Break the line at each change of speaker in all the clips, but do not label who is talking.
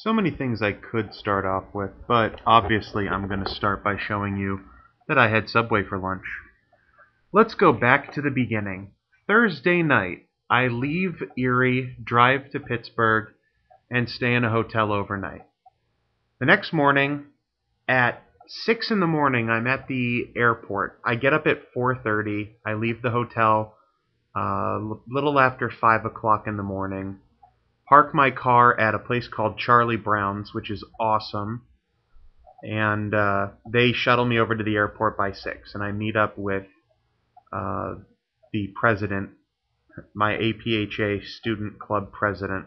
So many things I could start off with, but obviously I'm going to start by showing you that I had Subway for lunch. Let's go back to the beginning. Thursday night, I leave Erie, drive to Pittsburgh, and stay in a hotel overnight. The next morning, at 6 in the morning, I'm at the airport. I get up at 4:30. I leave the hotel little after 5 o'clock in the morning. Park my car at a place called Charlie Brown's, which is awesome. And they shuttle me over to the airport by 6. And I meet up with the president, my APHA student club president,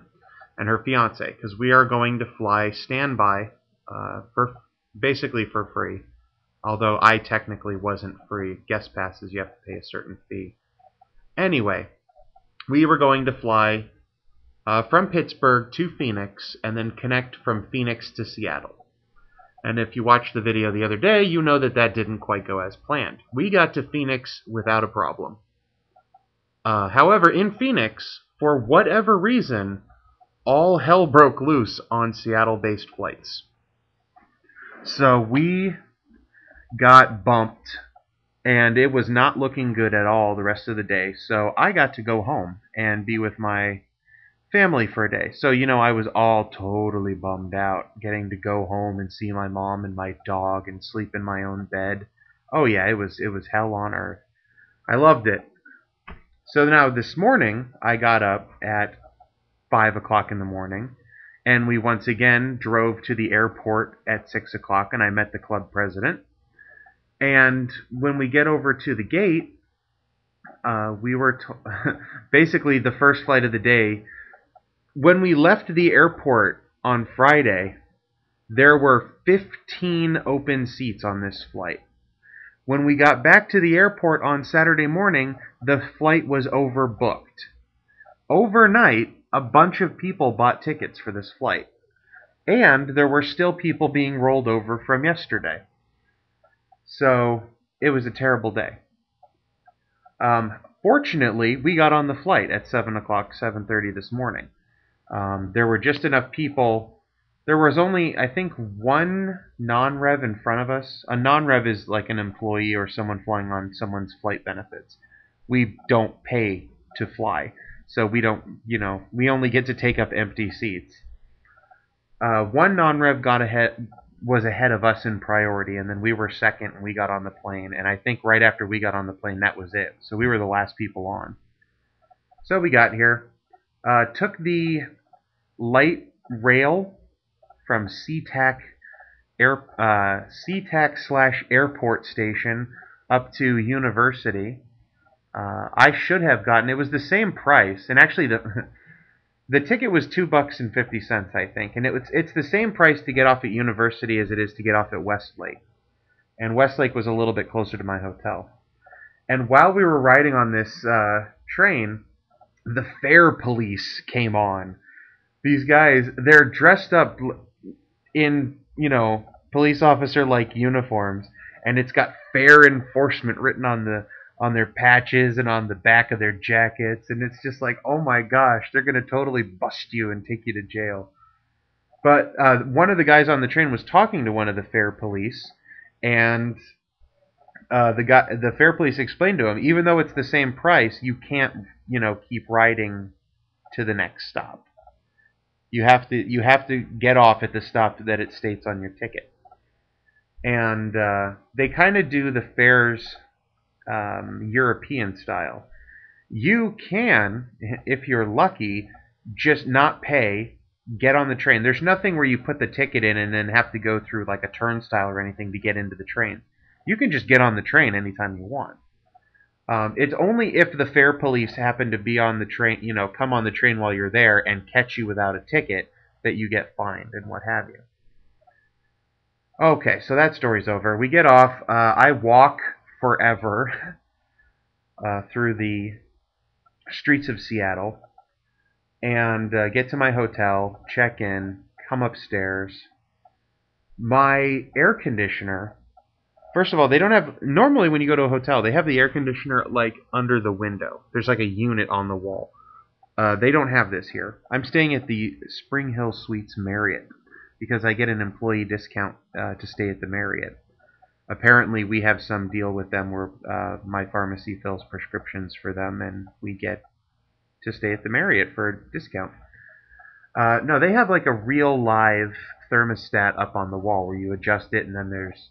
and her fiance, because we are going to fly standby for basically for free. Although I technically wasn't free. Guest passes, you have to pay a certain fee. Anyway, we were going to fly from Pittsburgh to Phoenix and then connect from Phoenix to Seattle. And if you watched the video the other day, you know that that didn't quite go as planned. We got to Phoenix without a problem. However, in Phoenix, for whatever reason, all hell broke loose on Seattle-based flights. So we got bumped, and it was not looking good at all the rest of the day. So I got to go home and be with my family for a day. So, you know, I was all totally bummed out, getting to go home and see my mom and my dog and sleep in my own bed. Oh yeah, it was hell on earth. I loved it. So now this morning, I got up at 5 o'clock in the morning, and we once again drove to the airport at 6 o'clock, and I met the club president. And when we get over to the gate, we were basically the first flight of the day. When we left the airport on Friday, there were 15 open seats on this flight. When we got back to the airport on Saturday morning, the flight was overbooked. Overnight, a bunch of people bought tickets for this flight. And there were still people being rolled over from yesterday. So, it was a terrible day. Fortunately, we got on the flight at 7 o'clock, 7:30 this morning. There were just enough people. There was only, I think, one non-rev in front of us. A non-rev is like an employee or someone flying on someone's flight benefits. We don't pay to fly, so we don't, we only get to take up empty seats. One non-rev was ahead of us in priority, and then we were second, and we got on the plane. And I think right after we got on the plane, that was it. So we were the last people on. So we got here, took the light rail from SeaTac/airport station up to University. I should have gotten, it was the same price, and actually the ticket was $2.50, I think, and it's the same price to get off at University as it is to get off at Westlake. And Westlake was a little bit closer to my hotel. And while we were riding on this train, the fare police came on. These guys, they're dressed up in, police officer-like uniforms, and it's got fare enforcement written on their patches and on the back of their jackets, and it's just like, oh my gosh, they're going to totally bust you and take you to jail. But one of the guys on the train was talking to one of the fare police, and the fare police explained to him, even though it's the same price, you can't, keep riding to the next stop. You have to get off at the stop that it states on your ticket. And they kind of do the fares European style. You can, if you're lucky, just not pay, get on the train. There's nothing where you put the ticket in and then have to go through like a turnstile or anything to get into the train. You can just get on the train anytime you want. It's only if the fare police happen to be on the train, come on the train while you're there and catch you without a ticket that you get fined and what have you. Okay, so that story's over. We get off. I walk forever through the streets of Seattle and get to my hotel, check in, come upstairs. My air conditioner, first of all, they don't have, normally when you go to a hotel, they have the air conditioner like under the window. There's like a unit on the wall. They don't have this here. I'm staying at the Spring Hill Suites Marriott. because I get an employee discount to stay at the Marriott. Apparently, we have some deal with them where my pharmacy fills prescriptions for them, and we get to stay at the Marriott for a discount. No, they have like a real live thermostat up on the wall where you adjust it, and then there's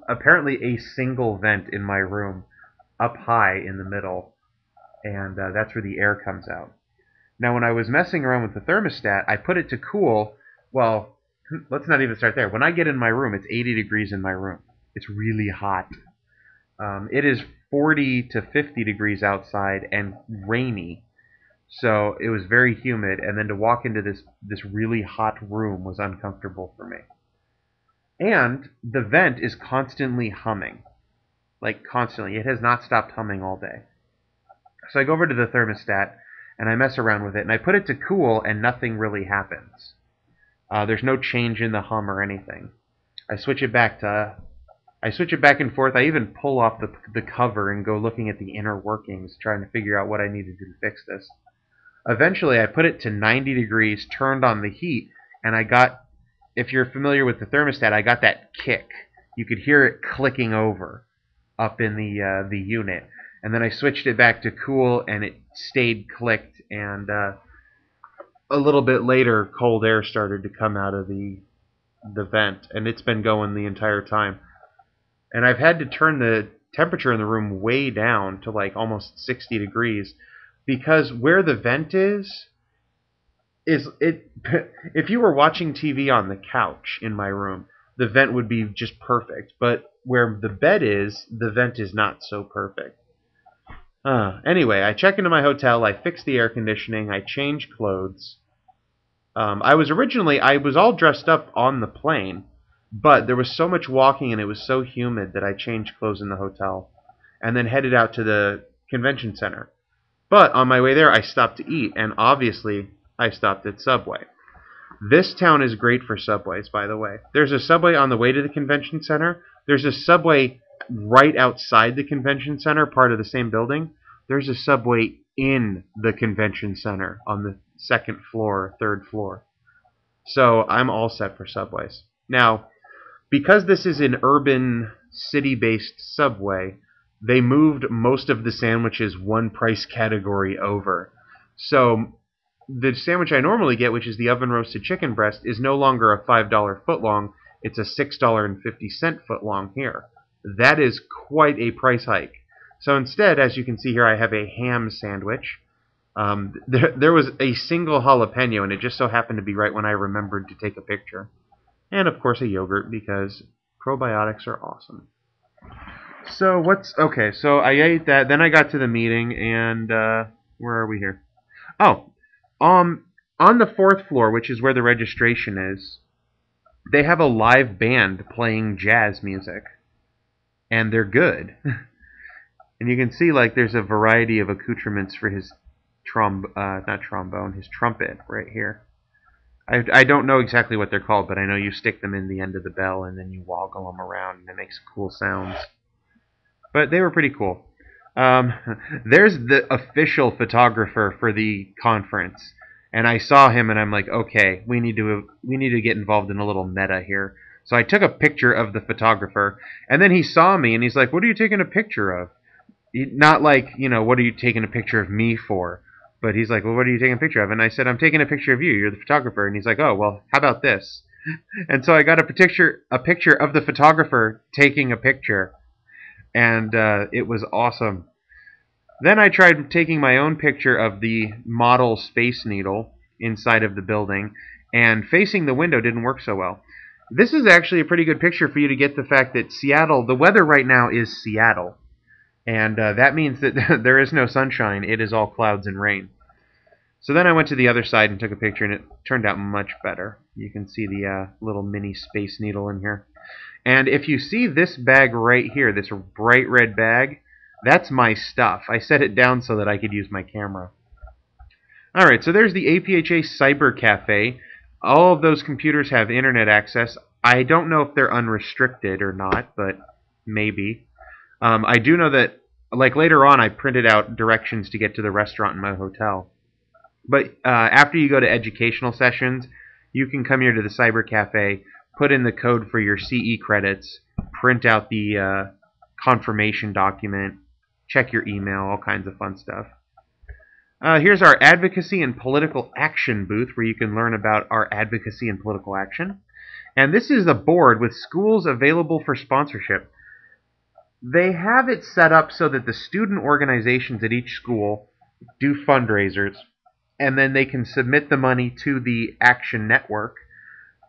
apparently a single vent in my room up high in the middle, and that's where the air comes out. Now, when I was messing around with the thermostat, I put it to cool. Well, let's not even start there. When I get in my room, it's 80 degrees in my room. It's really hot. It is 40 to 50 degrees outside and rainy. So it was very humid, and then to walk into this really hot room was uncomfortable for me. And the vent is constantly humming. Like, constantly. It has not stopped humming all day. So I go over to the thermostat, and I mess around with it, and I put it to cool, and nothing really happens. There's no change in the hum or anything. I switch it back and forth. I even pull off the cover and go looking at the inner workings, trying to figure out what I need to do to fix this. Eventually, I put it to 90 degrees, turned on the heat, and I got, if you're familiar with the thermostat, I got that kick. You could hear it clicking over up in the unit. And then I switched it back to cool, and it stayed clicked, and a little bit later, cold air started to come out of the vent, and it's been going the entire time. And I've had to turn the temperature in the room way down to like almost 60 degrees, because where the vent is it. If you were watching TV on the couch in my room, the vent would be just perfect. But where the bed is, the vent is not so perfect. Anyway, I check into my hotel, I fix the air conditioning, I change clothes. I was all dressed up on the plane, but there was so much walking and it was so humid that I changed clothes in the hotel and then headed out to the convention center. But on my way there, I stopped to eat, and obviously, I stopped at Subway. This town is great for Subways, by the way. There's a Subway on the way to the convention center. There's a Subway right outside the convention center, part of the same building. There's a Subway in the convention center on the second floor, third floor. So I'm all set for Subways. Now, because this is an urban, city-based Subway, they moved most of the sandwiches one price category over. So the sandwich I normally get, which is the oven-roasted chicken breast, is no longer a $5 footlong. It's a $6.50 footlong here. That is quite a price hike. So instead, as you can see here, I have a ham sandwich. There was a single jalapeno, and it just so happened to be right when I remembered to take a picture. And, of course, a yogurt, because probiotics are awesome. So so I ate that, then I got to the meeting, and where are we here? Oh, on the fourth floor, which is where the registration is, they have a live band playing jazz music. And they're good. And you can see, like, there's a variety of accoutrements for his his trumpet right here. I don't know exactly what they're called, but I know you stick them in the end of the bell and then you woggle them around and it makes cool sounds. But they were pretty cool. There's the official photographer for the conference, and I saw him and I'm like, okay, we need to get involved in a little meta here. So I took a picture of the photographer, and then he saw me and he's like, what are you taking a picture of? Not like, what are you taking a picture of me for? But he's like, well, what are you taking a picture of? And I said, I'm taking a picture of you. You're the photographer. And he's like, oh, well, how about this? And so I got a picture of the photographer taking a picture. And it was awesome. Then I tried taking my own picture of the model Space Needle inside of the building. And facing the window didn't work so well. This is actually a pretty good picture for you to get the fact that Seattle, the weather right now is Seattle. And that means that there is no sunshine. It is all clouds and rain. So then I went to the other side and took a picture, and it turned out much better. You can see the little mini Space Needle in here. And if you see this bag right here, this bright red bag, that's my stuff. I set it down so that I could use my camera. Alright, so there's the APHA Cyber Cafe. All of those computers have internet access. I don't know if they're unrestricted or not, but maybe. I do know that, like, later on I printed out directions to get to the restaurant in my hotel. But after you go to educational sessions, you can come here to the cyber cafe, put in the code for your CE credits, print out the confirmation document, check your email, all kinds of fun stuff. Here's our advocacy and political action booth, where you can learn about our advocacy and political action. And this is a board with schools available for sponsorship. They have it set up so that the student organizations at each school do fundraisers, and then they can submit the money to the Action Network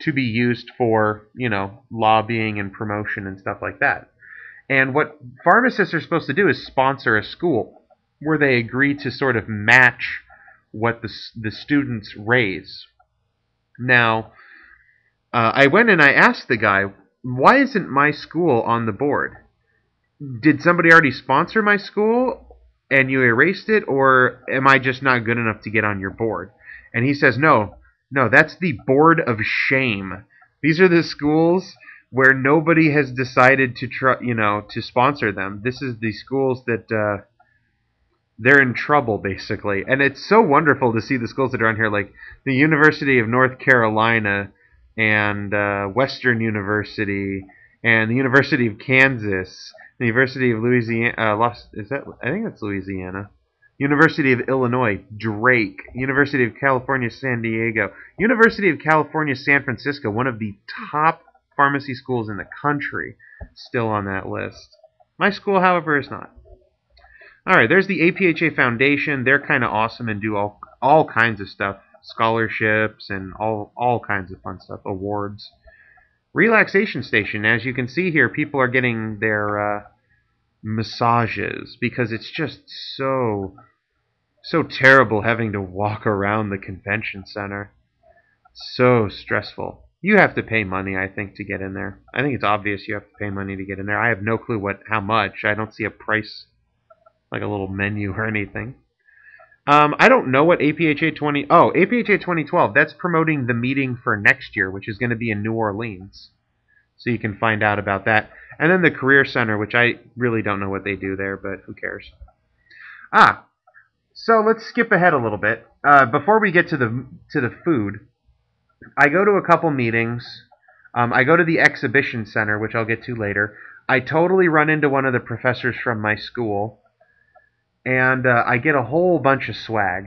to be used for, lobbying and promotion and stuff like that. And what pharmacists are supposed to do is sponsor a school where they agree to sort of match what the students raise. Now, I went and I asked the guy, why isn't my school on the board? Did somebody already sponsor my school and you erased it, or am I just not good enough to get on your board? And he says, no, that's the board of shame. These are the schools where nobody has decided to sponsor them. This is the schools that they're in trouble, basically. And it's so wonderful to see the schools that are on here, like the University of North Carolina and Western University and the University of Kansas, the University of Louisiana. I think that's Louisiana. University of Illinois, Drake. University of California, San Diego. University of California, San Francisco, one of the top pharmacy schools in the country, still on that list. My school, however, is not. Alright, there's the APHA Foundation. They're kind of awesome and do all kinds of stuff. Scholarships and all kinds of fun stuff. Awards. Relaxation Station. As you can see here, people are getting their massages because it's just so terrible having to walk around the convention center. So stressful. You have to pay money, I think, to get in there. I think it's obvious you have to pay money to get in there. I have no clue how much. I don't see a price, like a little menu or anything. I don't know what APHA 2012, that's promoting the meeting for next year, which is going to be in New Orleans. So you can find out about that. And then the Career Center, which I really don't know what they do there, but who cares. So let's skip ahead a little bit. Before we get to the food, I go to a couple meetings. I go to the Exhibition Center, which I'll get to later. I totally run into one of the professors from my school. And I get a whole bunch of swag,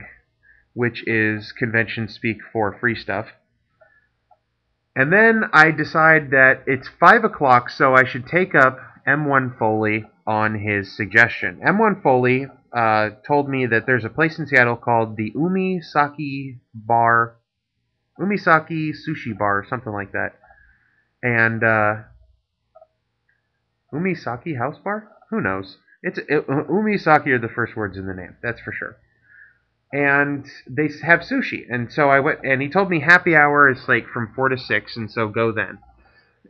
which is convention speak for free stuff. And then I decide that it's 5 o'clock, so I should take up M1 Foley on his suggestion. M1 Foley told me that there's a place in Seattle called the Umisaki Sushi Bar, or something like that. And Umisaki House Bar? Who knows? Umisaki are the first words in the name, that's for sure. And they have sushi. And so I went, and he told me happy hour is like from 4 to 6, and so go then.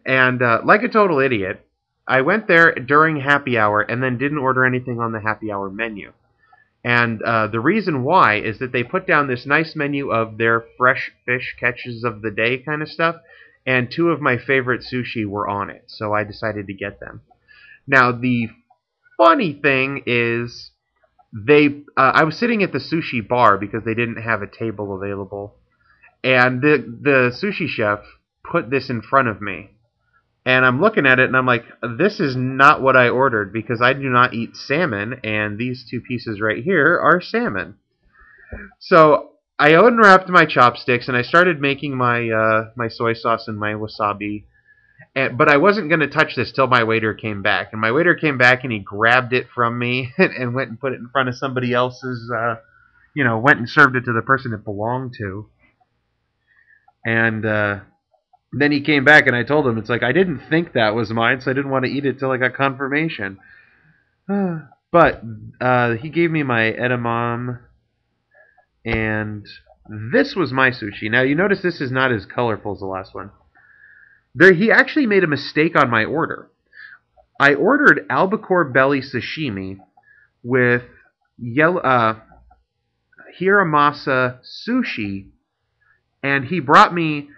And like a total idiot, I went there during happy hour and then didn't order anything on the happy hour menu. And the reason why is that they put down this nice menu of their fresh fish catches of the day kind of stuff, and 2 of my favorite sushi were on it, so I decided to get them. Now, the funny thing is, I was sitting at the sushi bar because they didn't have a table available, and the sushi chef put this in front of me, and I'm looking at it and I'm like, this is not what I ordered because I do not eat salmon, and these 2 pieces right here are salmon. So I unwrapped my chopsticks and I started making my my soy sauce and my wasabi. But I wasn't going to touch this till my waiter came back. And my waiter came back and he grabbed it from me and went and put it in front of somebody else's, went and served it to the person it belonged to. And then he came back and I told him, it's like, I didn't think that was mine, so I didn't want to eat it till I got confirmation. But he gave me my edamame, and this was my sushi. Now, you notice this is not as colorful as the last one. He actually made a mistake on my order. I ordered albacore belly sashimi with hiramasa sushi, and he brought me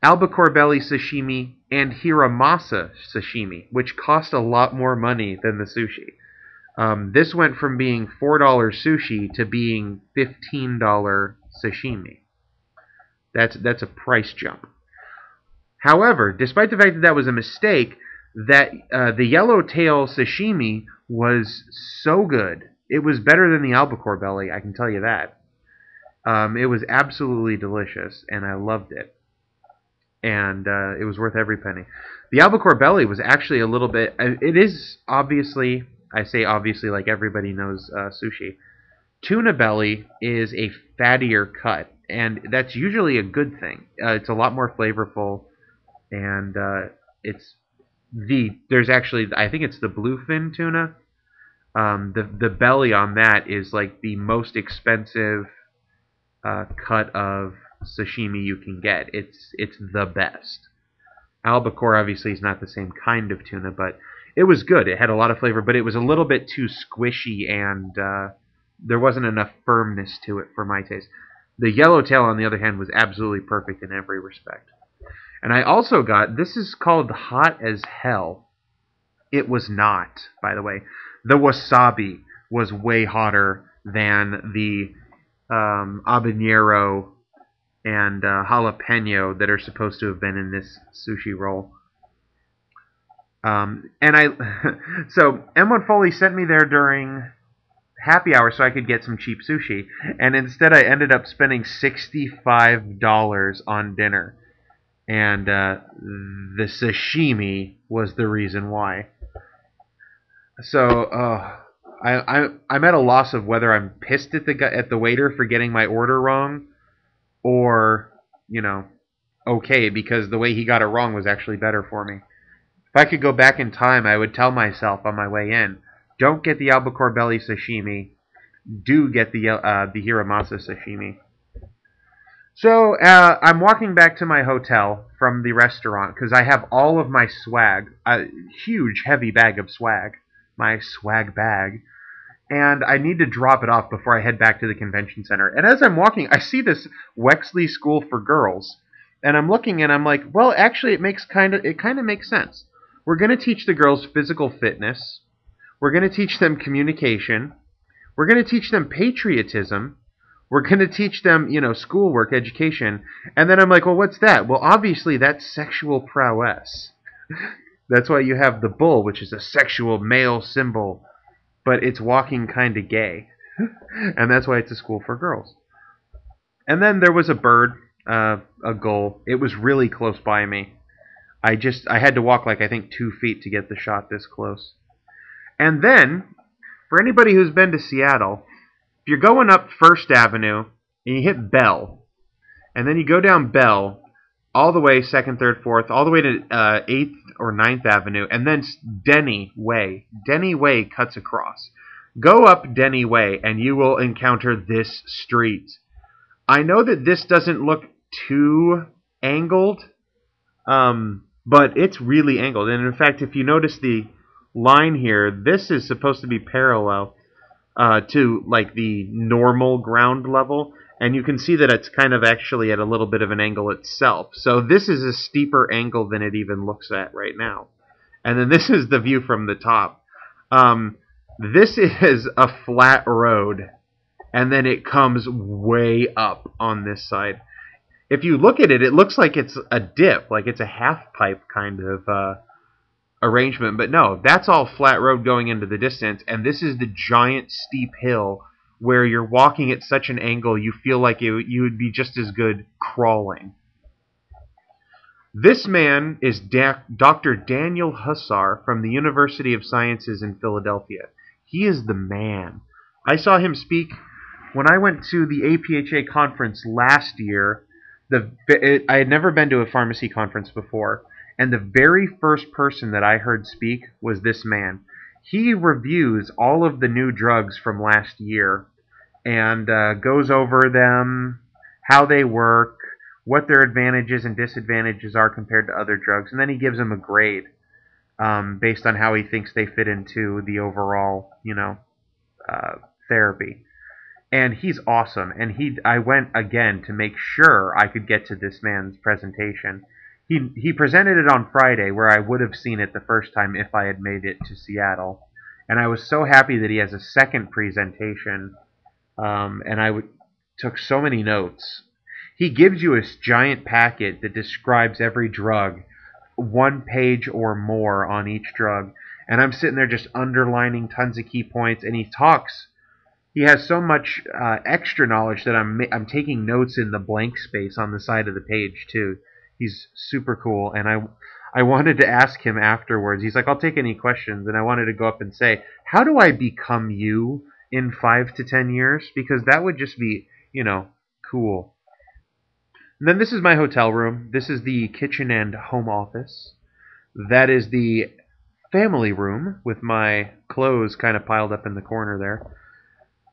albacore belly sashimi and hiramasa sashimi, which cost a lot more money than the sushi. This went from being $4 sushi to being $15 sashimi. That's a price jump. However, despite the fact that that was a mistake, that the yellowtail sashimi was so good. It was better than the albacore belly, I can tell you that. It was absolutely delicious, and I loved it. And it was worth every penny. The albacore belly was actually a little bit... It is obviously... I say obviously like everybody knows sushi. Tuna belly is a fattier cut, and that's usually a good thing. It's a lot more flavorful, and there's actually, I think it's the bluefin tuna. The belly on that is like the most expensive cut of sashimi you can get. It's the best. Albacore obviously is not the same kind of tuna, but it was good. It had a lot of flavor, but it was a little bit too squishy, and there wasn't enough firmness to it for my taste. The yellowtail, on the other hand, was absolutely perfect in every respect. And I also got, this is called hot as hell. It was not, by the way. The wasabi was way hotter than the habanero and jalapeno that are supposed to have been in this sushi roll. So M1 Foley sent me there during happy hour so I could get some cheap sushi, and instead I ended up spending $65 on dinner, and the sashimi was the reason why. So I'm at a loss of whether I'm pissed at the waiter for getting my order wrong, or okay, because the way he got it wrong was actually better for me. If I could go back in time, I would tell myself on my way in, don't get the albacore belly sashimi. Do get the hiramasa sashimi. So I'm walking back to my hotel from the restaurant because I have all of my swag, a huge heavy bag of swag, my swag bag, and I need to drop it off before I head back to the convention center. And as I'm walking, I see this Wexley School for Girls, and I'm looking and I'm like, well, actually, it kind of makes sense. We're going to teach the girls physical fitness. We're going to teach them communication. We're going to teach them patriotism. We're going to teach them, schoolwork, education. And then I'm like, well, what's that? Well, obviously, that's sexual prowess. That's why you have the bull, which is a sexual male symbol, but it's walking kind of gay. And that's why it's a school for girls. And then there was a bird, a gull. It was really close by me. I had to walk like, I think, 2 feet to get the shot this close. And then, for anybody who's been to Seattle, if you're going up First Avenue and you hit Bell, and then you go down Bell all the way 2nd, 3rd, 4th, all the way to 8th or 9th Avenue, and then Denny Way. Denny Way cuts across. Go up Denny Way, and you will encounter this street. I know that this doesn't look too angled, but it's really angled. And in fact, if you notice the line here, this is supposed to be parallel to like the normal ground level, and you can see that it's kind of actually at a little bit of an angle itself. So this is a steeper angle than it even looks at right now. And then this is the view from the top. This is a flat road, and then it comes way up on this side. If you look at it, it looks like it's a dip, like it's a half pipe kind of arrangement. But no, that's all flat road going into the distance, and this is the giant steep hill where you're walking at such an angle you feel like you would be just as good crawling. This man is Dr. Daniel Hussar from the University of Sciences in Philadelphia. He is the man. I saw him speak when I went to the APHA conference last year. I had never been to a pharmacy conference before, and the very first person that I heard speak was this man. He reviews all of the new drugs from last year and goes over them, how they work, what their advantages and disadvantages are compared to other drugs, and then he gives them a grade based on how he thinks they fit into the overall, therapy. And he's awesome. And I went again to make sure I could get to this man's presentation. He presented it on Friday, where I would have seen it the first time if I had made it to Seattle. And I was so happy that he has a second presentation. And I took so many notes. He gives you a giant packet that describes every drug, 1 page or more on each drug. And I'm sitting there just underlining tons of key points, and he talks. He has so much extra knowledge that I'm taking notes in the blank space on the side of the page too. He's super cool, and I wanted to ask him afterwards. He's like, "I'll take any questions," and I wanted to go up and say, "How do I become you in 5 to 10 years?" Because that would just be, cool. And then this is my hotel room. This is the kitchen and home office. That is the family room with my clothes kind of piled up in the corner there.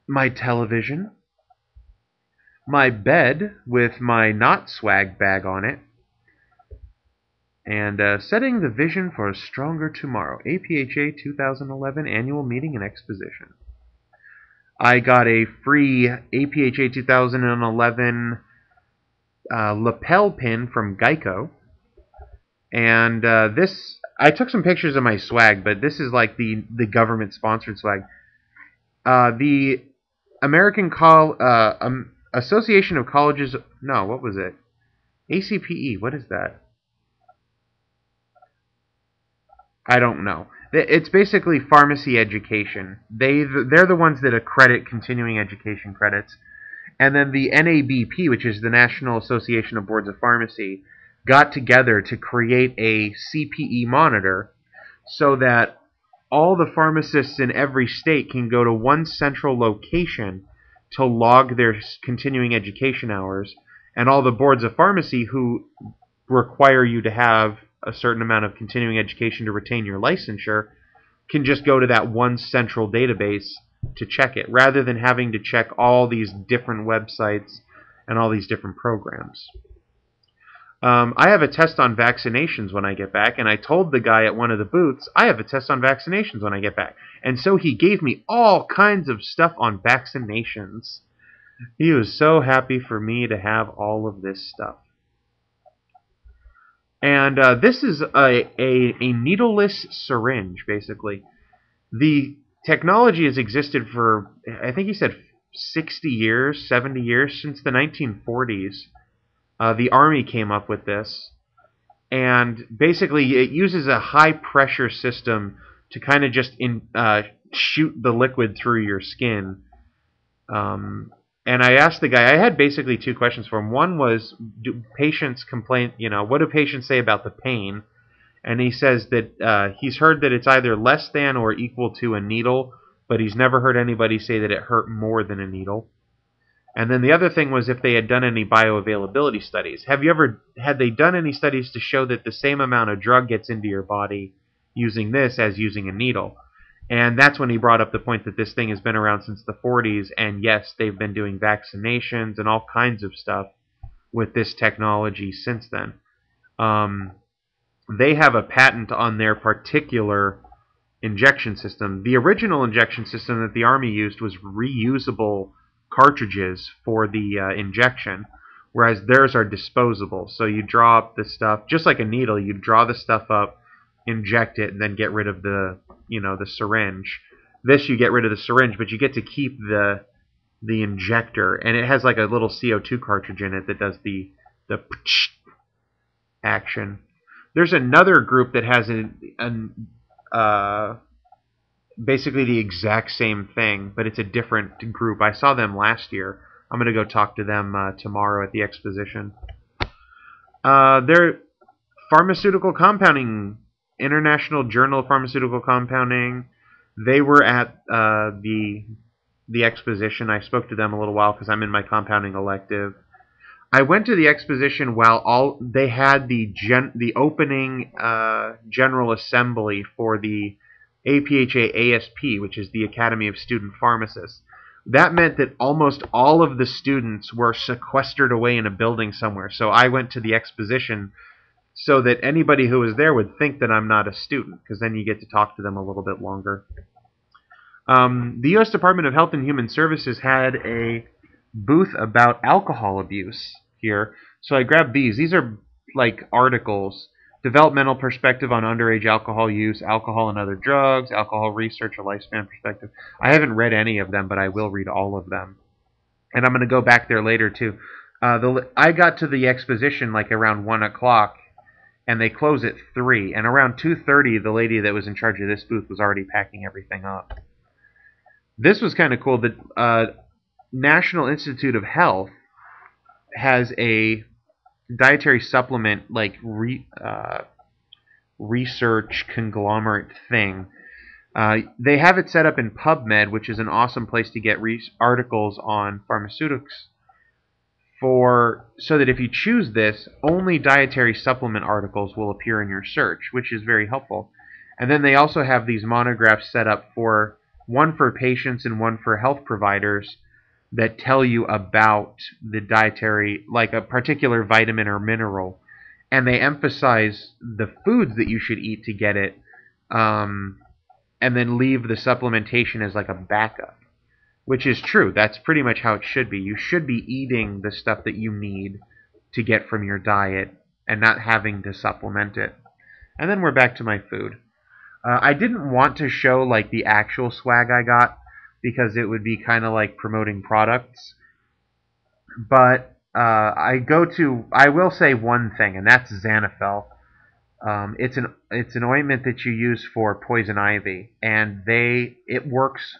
My television. My bed with my not swag bag on it. And setting the vision for a stronger tomorrow. APHA 2011 annual meeting and exposition. I got a free APHA 2011 lapel pin from Geico. And this, I took some pictures of my swag, but this is like the government sponsored swag. The American Association of Colleges, no, what was it? ACPE, what is that? I don't know. It's basically pharmacy education. They're the ones that accredit continuing education credits. And then the NABP, which is the National Association of Boards of Pharmacy, got together to create a CPE monitor so that all the pharmacists in every state can go to one central location to log their continuing education hours, and all the boards of pharmacy who require you to have a certain amount of continuing education to retain your licensure can just go to that one central database to check it, rather than having to check all these different websites and all these different programs. I have a test on vaccinations when I get back, and I told the guy at one of the booths, I have a test on vaccinations when I get back. And so he gave me all kinds of stuff on vaccinations. He was so happy for me to have all of this stuff. And this is a needleless syringe, basically. The technology has existed for, I think he said 60 years, 70 years, since the 1940s. The Army came up with this. And basically it uses a high-pressure system to kind of just shoot the liquid through your skin. And I asked the guy, I had basically two questions for him. One was, do patients complain, what do patients say about the pain? And he says that he's heard that it's either less than or equal to a needle, but he's never heard anybody say that it hurt more than a needle. And then the other thing was if they had done any bioavailability studies. Had they done any studies to show that the same amount of drug gets into your body using this as using a needle? And that's when he brought up the point that this thing has been around since the 40s, and yes, they've been doing vaccinations and all kinds of stuff with this technology since then. They have a patent on their particular injection system. The original injection system that the Army used was reusable cartridges for the injection, whereas theirs are disposable. So you draw up the stuff, just like a needle, you draw the stuff up, inject it, and then get rid of the syringe. This, you get rid of the syringe, but you get to keep the injector, and it has like a little CO2 cartridge in it that does the action. There's another group that has basically the exact same thing, but it's a different group. I saw them last year. I'm going to go talk to them tomorrow at the exposition. They're pharmaceutical compounding, International Journal of Pharmaceutical Compounding. They were at the exposition. I spoke to them a little while because I'm in my compounding elective. I went to the exposition while they had the opening general assembly for the APHA ASP, which is the Academy of Student Pharmacists. That meant that almost all of the students were sequestered away in a building somewhere. So I went to the exposition so that anybody who was there would think that I'm not a student, because then you get to talk to them a little bit longer. The U.S. Department of Health and Human Services had a booth about alcohol abuse here. So I grabbed these. These are like articles. Developmental perspective on underage alcohol use, alcohol and other drugs, alcohol research, a lifespan perspective. I haven't read any of them, but I will read all of them. And I'm going to go back there later too. I got to the exposition like around 1 o'clock, and they close at 3. And around 2:30, the lady that was in charge of this booth was already packing everything up. This was kind of cool. The National Institute of Health has a dietary supplement like research conglomerate thing. They have it set up in PubMed, which is an awesome place to get articles on pharmaceutics, so that if you choose this, only dietary supplement articles will appear in your search, which is very helpful. And then they also have these monographs set up for one for patients and one for health providers that tell you about the dietary, like a particular vitamin or mineral, and they emphasize the foods that you should eat to get it, and then leave the supplementation as like a backup, which is true. That's pretty much how it should be. You should be eating the stuff that you need to get from your diet and not having to supplement it. And then we're back to my food. I didn't want to show like the actual swag I got because it would be kind of like promoting products. But I will say one thing, and that's Xanafel. It's an ointment that you use for poison ivy, and it works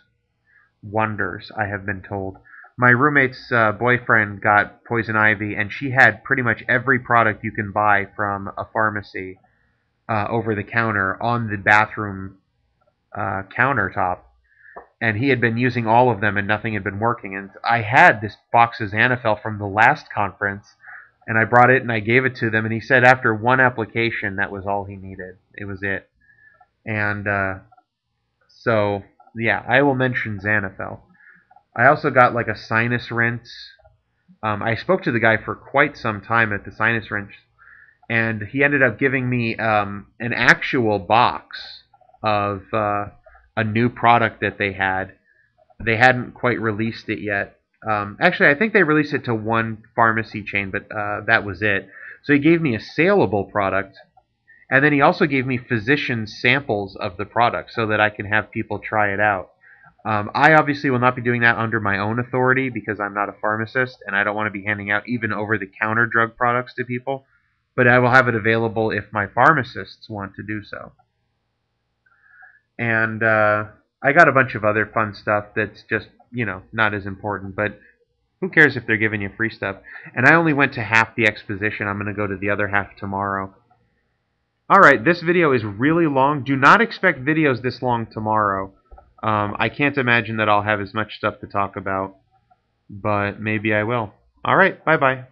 wonders, I have been told. My roommate's boyfriend got poison ivy, and she had pretty much every product you can buy from a pharmacy over the counter on the bathroom countertop, and he had been using all of them and nothing had been working. And I had this box of Xanafel from the last conference, and I brought it and I gave it to them, and he said after one application that was all he needed. It was it. And so yeah, I will mention Xanafel. I also got like a sinus rinse. I spoke to the guy for quite some time at the sinus rinse, and he ended up giving me an actual box of a new product that they had. They hadn't quite released it yet. Actually, I think they released it to one pharmacy chain, but that was it. So he gave me a saleable product, and then he also gave me physician samples of the product so that I can have people try it out. I obviously will not be doing that under my own authority because I'm not a pharmacist, and I don't want to be handing out even over-the-counter drug products to people. But I will have it available if my pharmacists want to do so. And I got a bunch of other fun stuff that's just, not as important. But who cares if they're giving you free stuff? And I only went to half the exposition. I'm going to go to the other half tomorrow. Alright, this video is really long. Do not expect videos this long tomorrow. I can't imagine that I'll have as much stuff to talk about. But maybe I will. Alright, bye-bye.